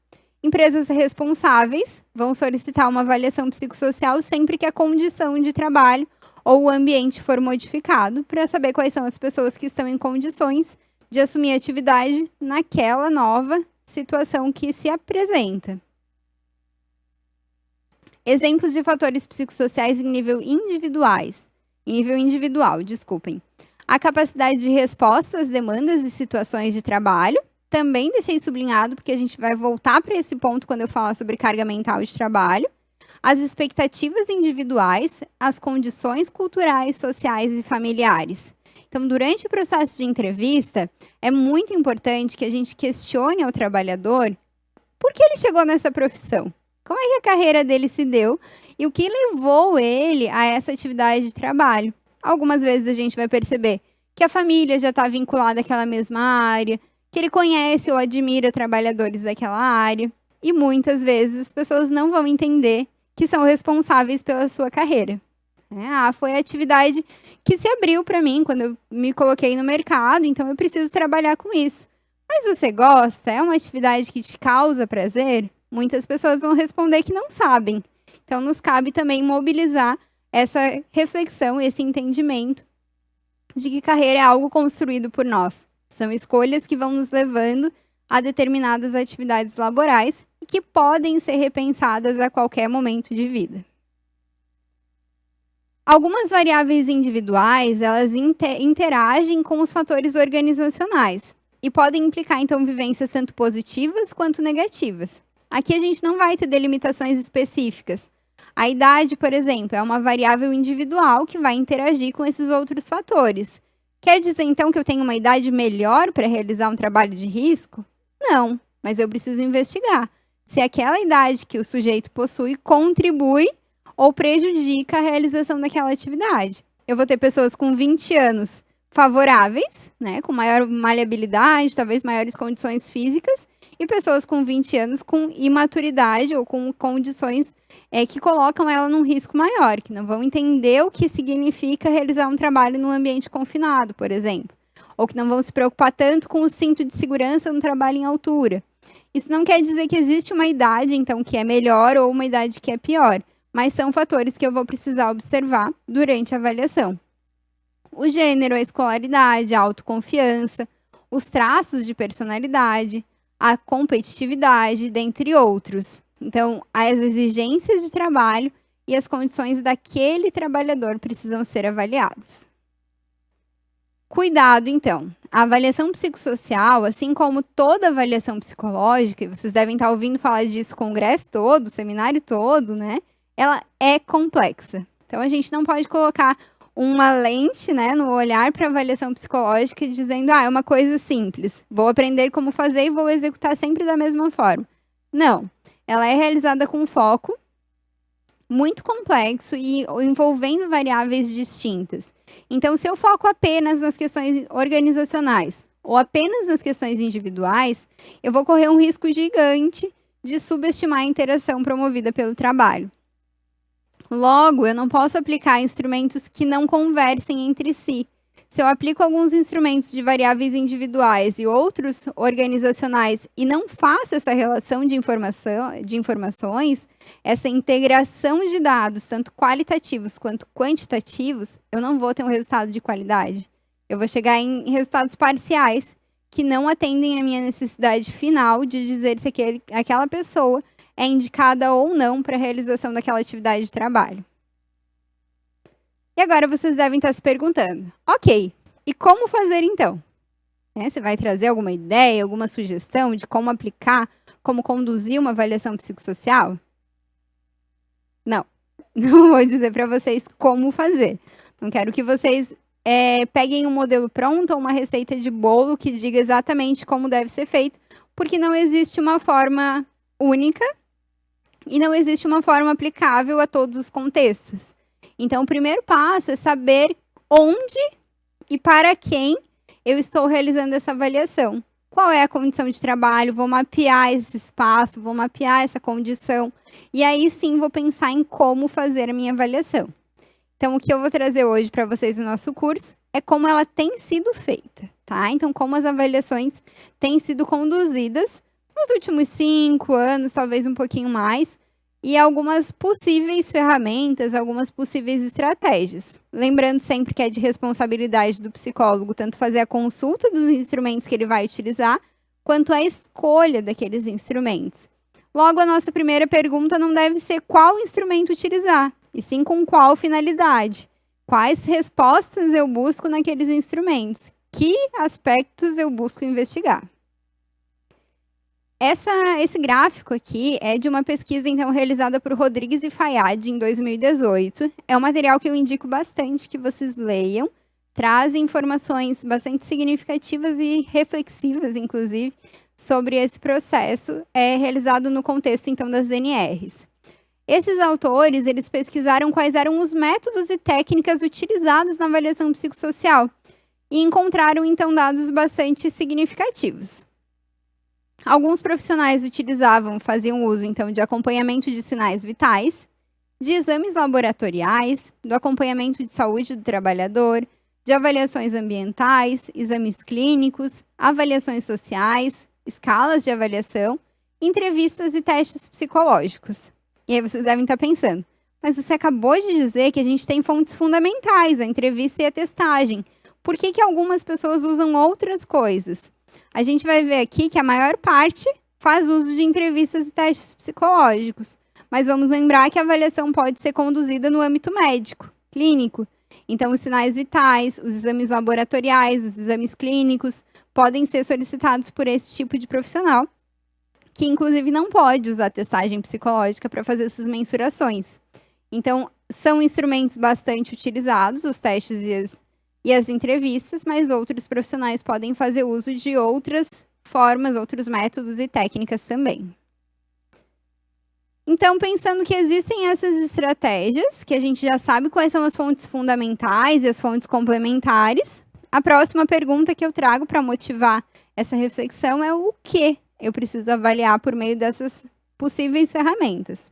Empresas responsáveis vão solicitar uma avaliação psicossocial sempre que a condição de trabalho ou o ambiente for modificado, para saber quais são as pessoas que estão em condições de assumir a atividade naquela nova situação que se apresenta. Exemplos de fatores psicossociais em nível individual, desculpem. A capacidade de resposta às demandas e situações de trabalho. Também deixei sublinhado, porque a gente vai voltar para esse ponto quando eu falar sobre carga mental de trabalho. As expectativas individuais, as condições culturais, sociais e familiares. Então, durante o processo de entrevista, é muito importante que a gente questione ao trabalhador por que ele chegou nessa profissão. Como é que a carreira dele se deu e o que levou ele a essa atividade de trabalho. Algumas vezes a gente vai perceber que a família já está vinculada àquela mesma área, que ele conhece ou admira trabalhadores daquela área, e muitas vezes as pessoas não vão entender que são responsáveis pela sua carreira. Foi a atividade que se abriu para mim quando eu me coloquei no mercado, então eu preciso trabalhar com isso. Mas você gosta? É uma atividade que te causa prazer? Muitas pessoas vão responder que não sabem. Então, nos cabe também mobilizar essa reflexão, esse entendimento de que carreira é algo construído por nós. São escolhas que vão nos levando a determinadas atividades laborais e que podem ser repensadas a qualquer momento de vida. Algumas variáveis individuais, elas interagem com os fatores organizacionais e podem implicar, então, vivências tanto positivas quanto negativas. Aqui a gente não vai ter delimitações específicas. A idade, por exemplo, é uma variável individual que vai interagir com esses outros fatores. Quer dizer, então, que eu tenho uma idade melhor para realizar um trabalho de risco? Não, mas eu preciso investigar se aquela idade que o sujeito possui contribui ou prejudica a realização daquela atividade. Eu vou ter pessoas com 20 anos favoráveis, né, com maior maleabilidade, talvez maiores condições físicas, e pessoas com 20 anos com imaturidade ou com condições que colocam ela num risco maior, que não vão entender o que significa realizar um trabalho num ambiente confinado, por exemplo, ou que não vão se preocupar tanto com o cinto de segurança no trabalho em altura. Isso não quer dizer que existe uma idade, então, que é melhor ou uma idade que é pior, mas são fatores que eu vou precisar observar durante a avaliação. O gênero, a escolaridade, a autoconfiança, os traços de personalidade, a competitividade, dentre outros. Então, as exigências de trabalho e as condições daquele trabalhador precisam ser avaliadas. Cuidado, então. A avaliação psicossocial, assim como toda avaliação psicológica, e vocês devem estar ouvindo falar disso o congresso todo, o seminário todo, né? Ela é complexa. Então, a gente não pode colocar uma lente, né, no olhar para avaliação psicológica dizendo, é uma coisa simples, vou aprender como fazer e vou executar sempre da mesma forma. Não, ela é realizada com foco muito complexo e envolvendo variáveis distintas. Então, se eu foco apenas nas questões organizacionais ou apenas nas questões individuais, eu vou correr um risco gigante de subestimar a interação promovida pelo trabalho. Logo, eu não posso aplicar instrumentos que não conversem entre si. Se eu aplico alguns instrumentos de variáveis individuais e outros organizacionais e não faço essa relação de informações, essa integração de dados, tanto qualitativos quanto quantitativos, eu não vou ter um resultado de qualidade. Eu vou chegar em resultados parciais que não atendem à minha necessidade final de dizer se aquela pessoa é indicada ou não para a realização daquela atividade de trabalho. E agora vocês devem estar se perguntando, ok, e como fazer então? Você vai trazer alguma ideia, alguma sugestão de como aplicar, como conduzir uma avaliação psicossocial? Não, não vou dizer para vocês como fazer. Não quero que vocês peguem um modelo pronto ou uma receita de bolo que diga exatamente como deve ser feito, porque não existe uma forma única e não existe uma forma aplicável a todos os contextos. Então, o primeiro passo é saber onde e para quem eu estou realizando essa avaliação. Qual é a condição de trabalho? Vou mapear esse espaço, vou mapear essa condição. E aí sim vou pensar em como fazer a minha avaliação. Então, o que eu vou trazer hoje para vocês no nosso curso é como ela tem sido feita, tá? Então, como as avaliações têm sido conduzidas nos últimos 5 anos, talvez um pouquinho mais, e algumas possíveis ferramentas, algumas possíveis estratégias. Lembrando sempre que é de responsabilidade do psicólogo tanto fazer a consulta dos instrumentos que ele vai utilizar, quanto a escolha daqueles instrumentos. Logo, a nossa primeira pergunta não deve ser qual instrumento utilizar, e sim com qual finalidade. Quais respostas eu busco naqueles instrumentos? Que aspectos eu busco investigar? Esse gráfico aqui é de uma pesquisa, então, realizada por Rodrigues e Fayad em 2018. É um material que eu indico bastante que vocês leiam. Traz informações bastante significativas e reflexivas, inclusive, sobre esse processo realizado no contexto, então, das NRs. Esses autores, eles pesquisaram quais eram os métodos e técnicas utilizados na avaliação psicossocial e encontraram, então, dados bastante significativos. Alguns profissionais faziam uso, então, de acompanhamento de sinais vitais, de exames laboratoriais, do acompanhamento de saúde do trabalhador, de avaliações ambientais, exames clínicos, avaliações sociais, escalas de avaliação, entrevistas e testes psicológicos. E aí vocês devem estar pensando, mas você acabou de dizer que a gente tem fontes fundamentais, a entrevista e a testagem. Por que algumas pessoas usam outras coisas? A gente vai ver aqui que a maior parte faz uso de entrevistas e testes psicológicos. Mas vamos lembrar que a avaliação pode ser conduzida no âmbito médico, clínico. Então, os sinais vitais, os exames laboratoriais, os exames clínicos podem ser solicitados por esse tipo de profissional, que inclusive não pode usar testagem psicológica para fazer essas mensurações. Então, são instrumentos bastante utilizados, os testes e as entrevistas, mas outros profissionais podem fazer uso de outras formas, outros métodos e técnicas também. Então, pensando que existem essas estratégias, que a gente já sabe quais são as fontes fundamentais e as fontes complementares, a próxima pergunta que eu trago para motivar essa reflexão é o que eu preciso avaliar por meio dessas possíveis ferramentas.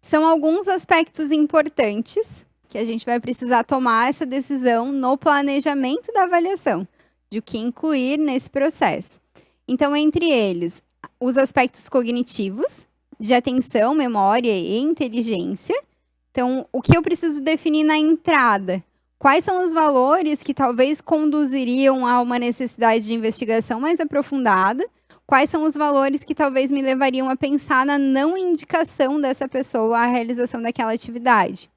São alguns aspectos importantes que a gente vai precisar tomar essa decisão no planejamento da avaliação, de o que incluir nesse processo. Então, entre eles, os aspectos cognitivos, de atenção, memória e inteligência. Então, o que eu preciso definir na entrada? Quais são os valores que talvez conduziriam a uma necessidade de investigação mais aprofundada? Quais são os valores que talvez me levariam a pensar na não indicação dessa pessoa à realização daquela atividade?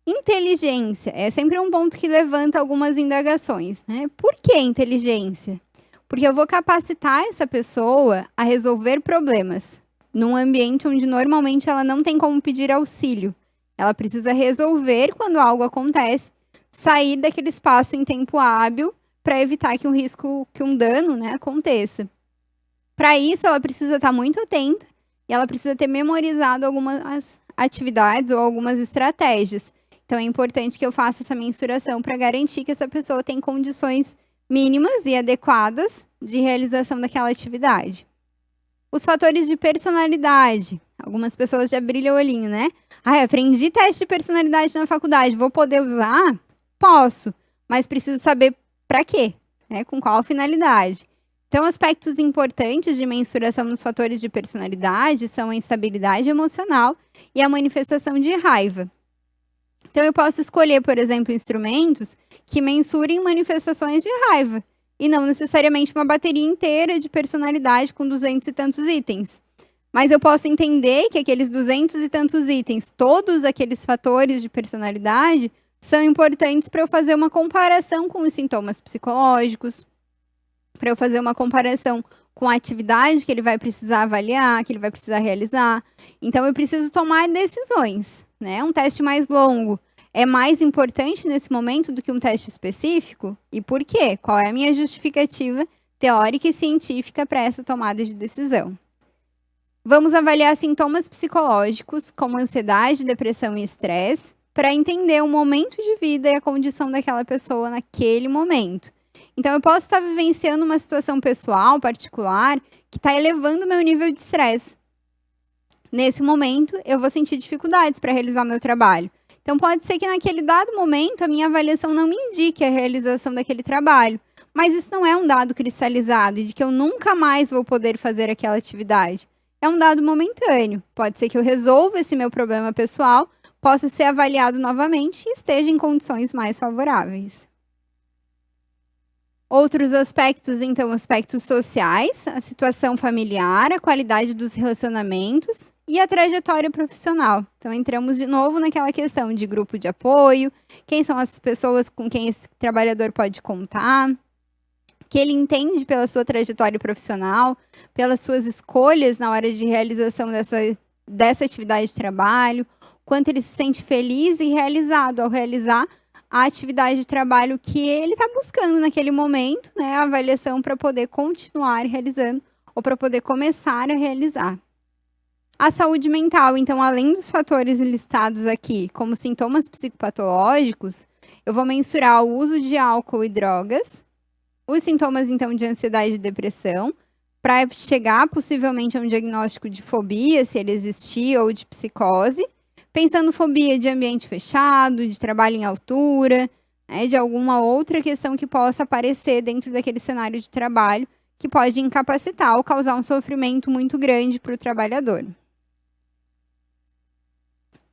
Inteligência é sempre um ponto que levanta algumas indagações, né? Por que inteligência? Porque eu vou capacitar essa pessoa a resolver problemas num ambiente onde normalmente ela não tem como pedir auxílio. Ela precisa resolver quando algo acontece, sair daquele espaço em tempo hábil para evitar que um dano, né, aconteça. Para isso, ela precisa estar muito atenta e ela precisa ter memorizado algumas atividades ou algumas estratégias. Então, é importante que eu faça essa mensuração para garantir que essa pessoa tem condições mínimas e adequadas de realização daquela atividade. Os fatores de personalidade. Algumas pessoas já brilham o olhinho, né? Aprendi teste de personalidade na faculdade, vou poder usar? Posso, mas preciso saber para quê, né? Com qual finalidade. Então, aspectos importantes de mensuração nos fatores de personalidade são a instabilidade emocional e a manifestação de raiva. Então, eu posso escolher, por exemplo, instrumentos que mensurem manifestações de raiva, e não necessariamente uma bateria inteira de personalidade com 200 e tantos itens. Mas eu posso entender que aqueles 200 e tantos itens, todos aqueles fatores de personalidade, são importantes para eu fazer uma comparação com os sintomas psicológicos, para eu fazer uma comparação com a atividade que ele vai precisar avaliar, que ele vai precisar realizar. Então, eu preciso tomar decisões, né? Um teste mais longo é mais importante nesse momento do que um teste específico? E por quê? Qual é a minha justificativa teórica e científica para essa tomada de decisão? Vamos avaliar sintomas psicológicos, como ansiedade, depressão e estresse, para entender o momento de vida e a condição daquela pessoa naquele momento. Então, eu posso estar vivenciando uma situação pessoal, particular, que está elevando o meu nível de estresse. Nesse momento, eu vou sentir dificuldades para realizar meu trabalho. Então, pode ser que naquele dado momento, a minha avaliação não me indique a realização daquele trabalho. Mas isso não é um dado cristalizado, de que eu nunca mais vou poder fazer aquela atividade. É um dado momentâneo. Pode ser que eu resolva esse meu problema pessoal, possa ser avaliado novamente e esteja em condições mais favoráveis. Outros aspectos, então, aspectos sociais, a situação familiar, a qualidade dos relacionamentos e a trajetória profissional. Então, entramos de novo naquela questão de grupo de apoio, quem são as pessoas com quem esse trabalhador pode contar, que ele entende pela sua trajetória profissional, pelas suas escolhas na hora de realização dessa atividade de trabalho, quanto ele se sente feliz e realizado ao realizar a atividade de trabalho que ele está buscando naquele momento, né, a avaliação para poder continuar realizando ou para poder começar a realizar. A saúde mental, então, além dos fatores listados aqui como sintomas psicopatológicos, eu vou mensurar o uso de álcool e drogas, os sintomas, então, de ansiedade e depressão, para chegar possivelmente a um diagnóstico de fobia, se ele existir, ou de psicose, pensando fobia de ambiente fechado, de trabalho em altura, né, de alguma outra questão que possa aparecer dentro daquele cenário de trabalho, que pode incapacitar ou causar um sofrimento muito grande para o trabalhador.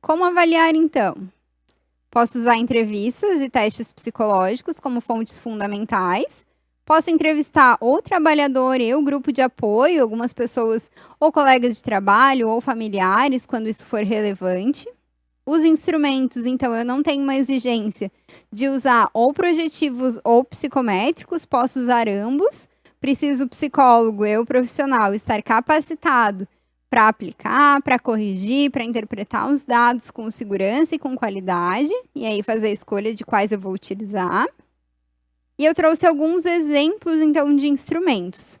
Como avaliar, então? Posso usar entrevistas e testes psicológicos como fontes fundamentais. Posso entrevistar ou trabalhador e o grupo de apoio, algumas pessoas ou colegas de trabalho ou familiares, quando isso for relevante. Os instrumentos, então, eu não tenho uma exigência de usar ou projetivos ou psicométricos, posso usar ambos. Preciso o psicólogo, eu profissional, estar capacitado para aplicar, para corrigir, para interpretar os dados com segurança e com qualidade, e aí fazer a escolha de quais eu vou utilizar. E eu trouxe alguns exemplos, então, de instrumentos.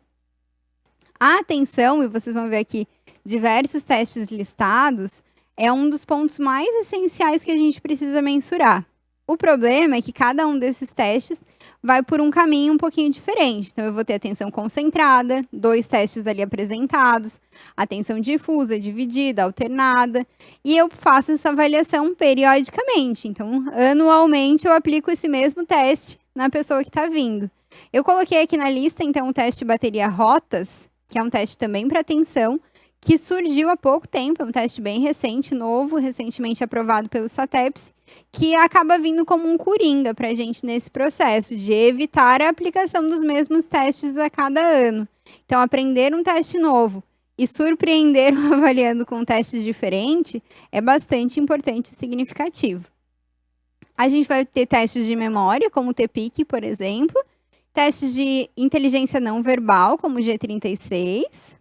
A atenção, e vocês vão ver aqui diversos testes listados, é um dos pontos mais essenciais que a gente precisa mensurar. O problema é que cada um desses testes vai por um caminho um pouquinho diferente. Então, eu vou ter atenção concentrada, 2 testes ali apresentados, atenção difusa, dividida, alternada, e eu faço essa avaliação periodicamente. Então, anualmente, eu aplico esse mesmo teste na pessoa que está vindo. Eu coloquei aqui na lista, então, o teste bateria rotas, que é um teste também para atenção, que surgiu há pouco tempo, é um teste bem recente, novo, recentemente aprovado pelo SATEPS, que acaba vindo como um coringa para a gente nesse processo de evitar a aplicação dos mesmos testes a cada ano. Então, aprender um teste novo e surpreender avaliando com testes diferentes é bastante importante e significativo. A gente vai ter testes de memória, como o TPIC, por exemplo, testes de inteligência não verbal, como o G36,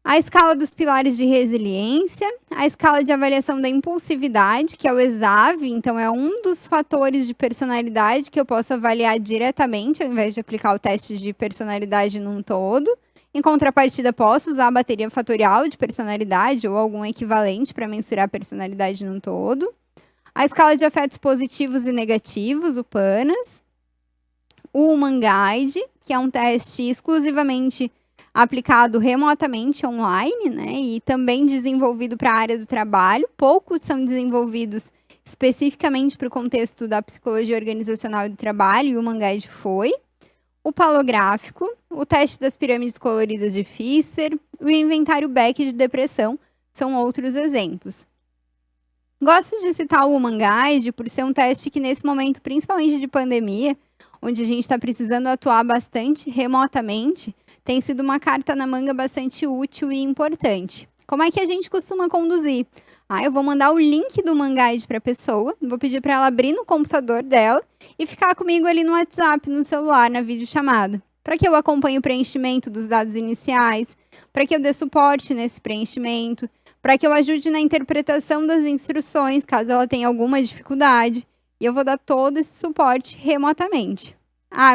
a escala dos pilares de resiliência, a escala de avaliação da impulsividade, que é o ESAV, então é um dos fatores de personalidade que eu posso avaliar diretamente, ao invés de aplicar o teste de personalidade num todo. Em contrapartida, posso usar a bateria fatorial de personalidade ou algum equivalente para mensurar a personalidade num todo. A escala de afetos positivos e negativos, o PANAS. O Human Guide, que é um teste exclusivamente aplicado remotamente online, né? E também desenvolvido para a área do trabalho. Poucos são desenvolvidos especificamente para o contexto da psicologia organizacional e do trabalho, e o Human Guide foi. O palográfico, o teste das pirâmides coloridas de Pfister, o inventário Beck de depressão são outros exemplos. Gosto de citar o Human Guide por ser um teste que, nesse momento, principalmente de pandemia, onde a gente está precisando atuar bastante remotamente, tem sido uma carta na manga bastante útil e importante. Como é que a gente costuma conduzir? Eu vou mandar o link do Human Guide para a pessoa, vou pedir para ela abrir no computador dela e ficar comigo ali no WhatsApp, no celular, na videochamada, para que eu acompanhe o preenchimento dos dados iniciais, para que eu dê suporte nesse preenchimento, para que eu ajude na interpretação das instruções, caso ela tenha alguma dificuldade, e eu vou dar todo esse suporte remotamente.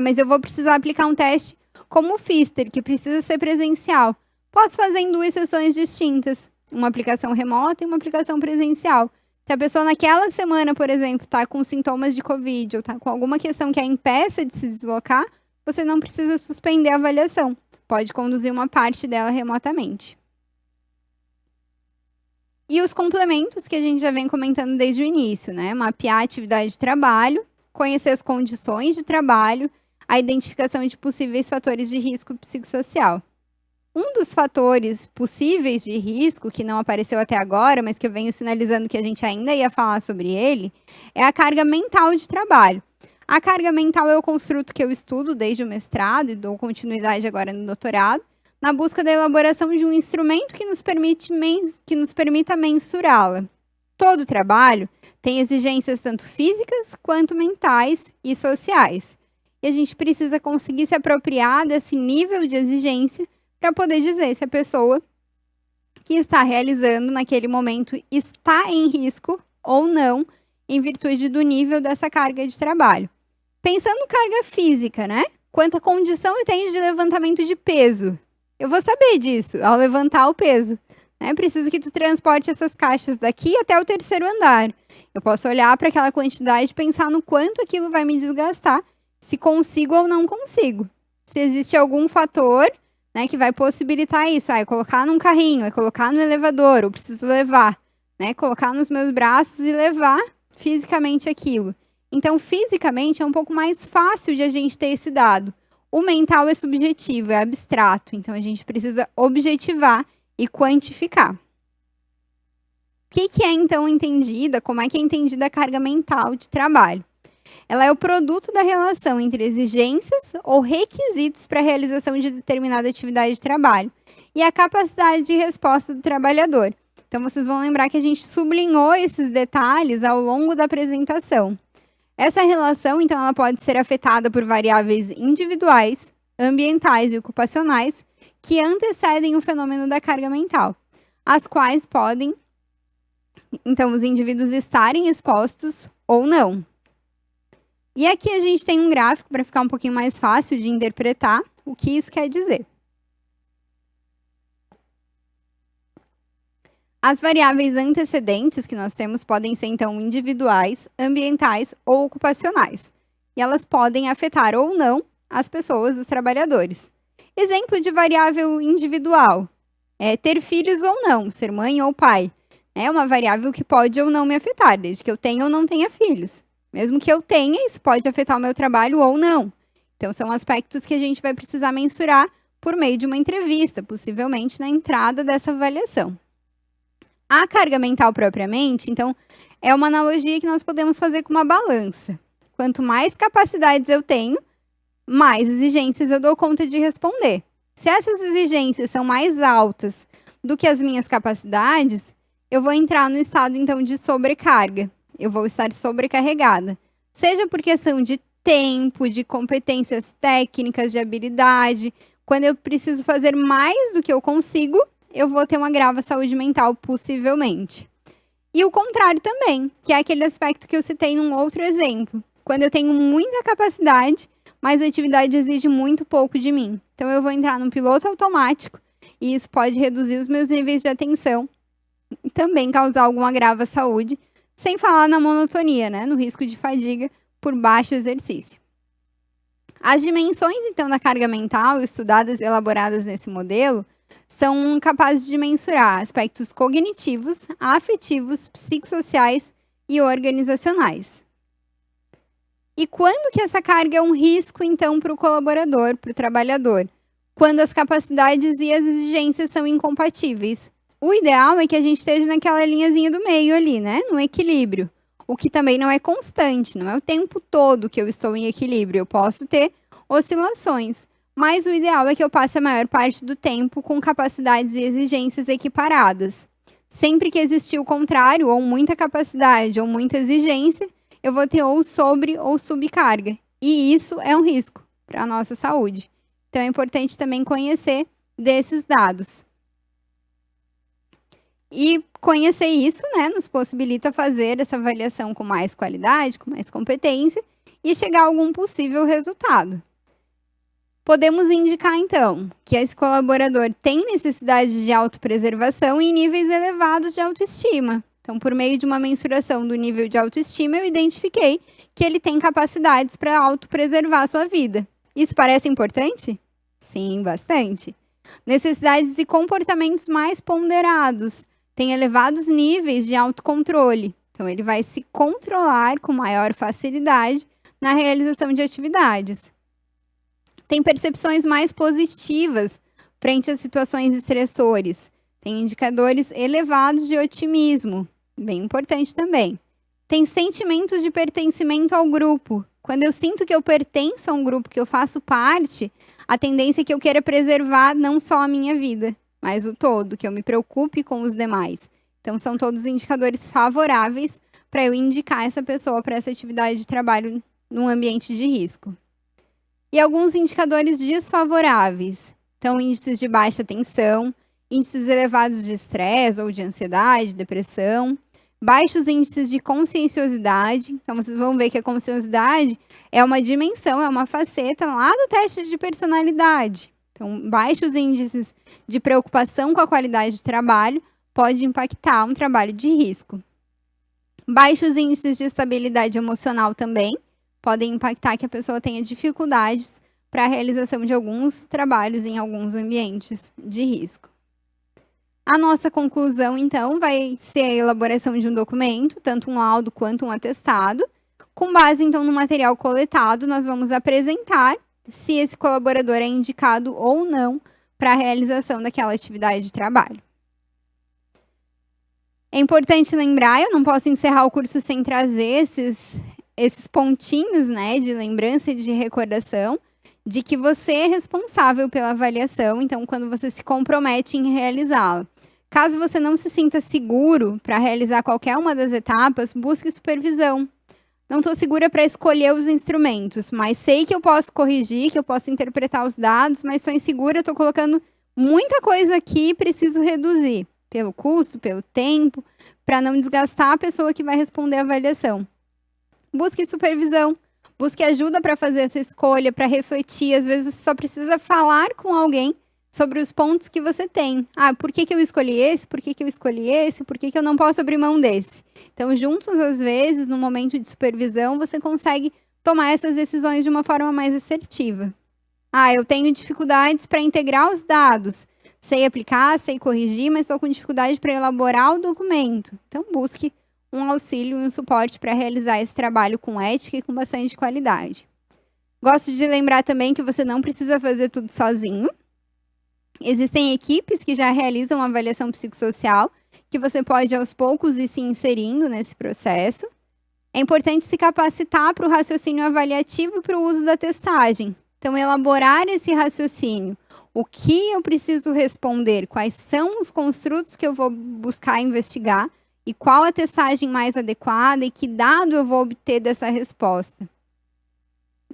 Mas eu vou precisar aplicar um teste como o Pfister, que precisa ser presencial. Posso fazer em 2 sessões distintas, uma aplicação remota e uma aplicação presencial. Se a pessoa naquela semana, por exemplo, está com sintomas de Covid ou está com alguma questão que a impeça de se deslocar, você não precisa suspender a avaliação. Pode conduzir uma parte dela remotamente. E os complementos que a gente já vem comentando desde o início, né? Mapear a atividade de trabalho, conhecer as condições de trabalho, a identificação de possíveis fatores de risco psicossocial. Um dos fatores possíveis de risco, que não apareceu até agora, mas que eu venho sinalizando que a gente ainda ia falar sobre ele, é a carga mental de trabalho. A carga mental é o construto que eu estudo desde o mestrado e dou continuidade agora no doutorado, na busca da elaboração de um instrumento que nos permita mensurá-la. Todo trabalho tem exigências tanto físicas quanto mentais e sociais. E a gente precisa conseguir se apropriar desse nível de exigência para poder dizer se a pessoa que está realizando naquele momento está em risco ou não, em virtude do nível dessa carga de trabalho. Pensando em carga física, né? Quanta condição eu tenho de levantamento de peso? Eu vou saber disso ao levantar o peso. Né? Preciso que tu transporte essas caixas daqui até o 3º andar. Eu posso olhar para aquela quantidade e pensar no quanto aquilo vai me desgastar, se consigo ou não consigo. Se existe algum fator, né, que vai possibilitar isso. É colocar num carrinho, é colocar no elevador, eu preciso levar. Né, colocar nos meus braços e levar fisicamente aquilo. Então, fisicamente, é um pouco mais fácil de a gente ter esse dado. O mental é subjetivo, é abstrato. Então, a gente precisa objetivar e quantificar. O que é, então, entendida? Como é que é entendida a carga mental de trabalho? Ela é o produto da relação entre exigências ou requisitos para a realização de determinada atividade de trabalho e a capacidade de resposta do trabalhador. Então, vocês vão lembrar que a gente sublinhou esses detalhes ao longo da apresentação. Essa relação, então, ela pode ser afetada por variáveis individuais, ambientais e ocupacionais que antecedem o fenômeno da carga mental, as quais podem, então, os indivíduos estarem expostos ou não. E aqui a gente tem um gráfico para ficar um pouquinho mais fácil de interpretar o que isso quer dizer. As variáveis antecedentes que nós temos podem ser, então, individuais, ambientais ou ocupacionais. E elas podem afetar ou não as pessoas, os trabalhadores. Exemplo de variável individual é ter filhos ou não, ser mãe ou pai. É uma variável que pode ou não me afetar, desde que eu tenha ou não tenha filhos. Mesmo que eu tenha, isso pode afetar o meu trabalho ou não. Então, são aspectos que a gente vai precisar mensurar por meio de uma entrevista, possivelmente na entrada dessa avaliação. A carga mental propriamente, então, é uma analogia que nós podemos fazer com uma balança. Quanto mais capacidades eu tenho, mais exigências eu dou conta de responder. Se essas exigências são mais altas do que as minhas capacidades, eu vou entrar no estado, então, de sobrecarga. Eu vou estar sobrecarregada. Seja por questão de tempo, de competências técnicas, de habilidade. Quando eu preciso fazer mais do que eu consigo, eu vou ter uma grave saúde mental, possivelmente. E o contrário também, que é aquele aspecto que eu citei num outro exemplo. Quando eu tenho muita capacidade, mas a atividade exige muito pouco de mim. Então, eu vou entrar no piloto automático e isso pode reduzir os meus níveis de atenção e também causar algum agravo à saúde, sem falar na monotonia, né? No risco de fadiga por baixo exercício. As dimensões, então, da carga mental, estudadas e elaboradas nesse modelo, são capazes de mensurar aspectos cognitivos, afetivos, psicossociais e organizacionais. E quando que essa carga é um risco, então, para o colaborador, para o trabalhador? Quando as capacidades e as exigências são incompatíveis. O ideal é que a gente esteja naquela linhazinha do meio ali, né? No equilíbrio. O que também não é constante, não é o tempo todo que eu estou em equilíbrio. Eu posso ter oscilações, mas o ideal é que eu passe a maior parte do tempo com capacidades e exigências equiparadas. Sempre que existir o contrário, ou muita capacidade ou muita exigência, eu vou ter ou sobre ou subcarga. E isso é um risco para a nossa saúde. Então, é importante também conhecer desses dados. E conhecer isso, né, nos possibilita fazer essa avaliação com mais qualidade, com mais competência e chegar a algum possível resultado. Podemos indicar, então, que esse colaborador tem necessidade de autopreservação e níveis elevados de autoestima. Então, por meio de uma mensuração do nível de autoestima, eu identifiquei que ele tem capacidades para autopreservar a sua vida. Isso parece importante? Sim, bastante. Necessidades e comportamentos mais ponderados. Tem elevados níveis de autocontrole. Então, ele vai se controlar com maior facilidade na realização de atividades. Tem percepções mais positivas frente a situações estressores. Tem indicadores elevados de otimismo, bem importante também. Tem sentimentos de pertencimento ao grupo. Quando eu sinto que eu pertenço a um grupo, que eu faço parte, a tendência é que eu queira preservar não só a minha vida, mas o todo, que eu me preocupe com os demais. Então, são todos indicadores favoráveis para eu indicar essa pessoa para essa atividade de trabalho num ambiente de risco. E alguns indicadores desfavoráveis. Então, índices de baixa tensão, índices elevados de estresse ou de ansiedade, depressão, baixos índices de conscienciosidade. Então, vocês vão ver que a conscienciosidade é uma dimensão, é uma faceta lá do teste de personalidade. Então, baixos índices de preocupação com a qualidade de trabalho pode impactar um trabalho de risco. Baixos índices de estabilidade emocional também podem impactar que a pessoa tenha dificuldades para a realização de alguns trabalhos em alguns ambientes de risco. A nossa conclusão, então, vai ser a elaboração de um documento, tanto um laudo quanto um atestado. Com base, então, no material coletado, nós vamos apresentar se esse colaborador é indicado ou não para a realização daquela atividade de trabalho. É importante lembrar, eu não posso encerrar o curso sem trazer esses pontinhos, né, de lembrança e de recordação, de que você é responsável pela avaliação, então, quando você se compromete em realizá-la. Caso você não se sinta seguro para realizar qualquer uma das etapas, busque supervisão. Não estou segura para escolher os instrumentos, mas sei que eu posso corrigir, que eu posso interpretar os dados, mas estou insegura, estou colocando muita coisa aqui e preciso reduzir, pelo custo, pelo tempo, para não desgastar a pessoa que vai responder a avaliação. Busque supervisão, busque ajuda para fazer essa escolha, para refletir. Às vezes você só precisa falar com alguém sobre os pontos que você tem. Ah, por que eu escolhi esse? Por que eu escolhi esse? Por que eu não posso abrir mão desse? Então, juntos, às vezes, no momento de supervisão, você consegue tomar essas decisões de uma forma mais assertiva. Ah, eu tenho dificuldades para integrar os dados. Sei aplicar, sei corrigir, mas estou com dificuldade para elaborar o documento. Então, busque um auxílio e um suporte para realizar esse trabalho com ética e com bastante qualidade. Gosto de lembrar também que você não precisa fazer tudo sozinho. Existem equipes que já realizam avaliação psicossocial, que você pode aos poucos ir se inserindo nesse processo. É importante se capacitar para o raciocínio avaliativo e para o uso da testagem. Então, elaborar esse raciocínio. O que eu preciso responder? Quais são os construtos que eu vou buscar investigar? E qual a testagem mais adequada e que dado eu vou obter dessa resposta?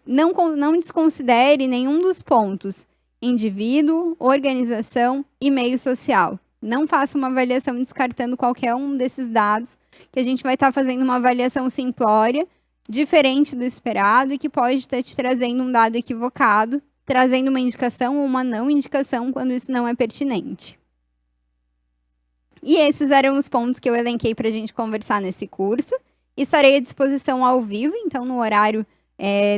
Não desconsidere nenhum dos pontos. Indivíduo, organização e meio social. Não faça uma avaliação descartando qualquer um desses dados, que a gente vai estar fazendo uma avaliação simplória diferente do esperado e que pode estar te trazendo um dado equivocado, trazendo uma indicação ou uma não indicação quando isso não é pertinente. E esses eram os pontos que eu elenquei para a gente conversar nesse curso. Estarei à disposição ao vivo, então no horário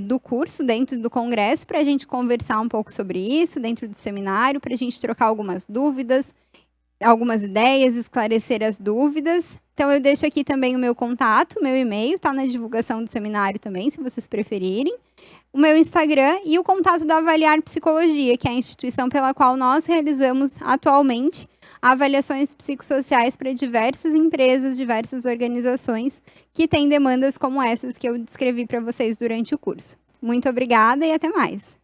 do curso, dentro do congresso, para a gente conversar um pouco sobre isso, dentro do seminário, para a gente trocar algumas dúvidas, algumas ideias, esclarecer as dúvidas. Então, eu deixo aqui também o meu contato, meu e-mail, tá na divulgação do seminário também, se vocês preferirem. O meu Instagram e o contato da Avaliar Psicologia, que é a instituição pela qual nós realizamos atualmente avaliações psicossociais para diversas empresas, diversas organizações que têm demandas como essas que eu descrevi para vocês durante o curso. Muito obrigada e até mais!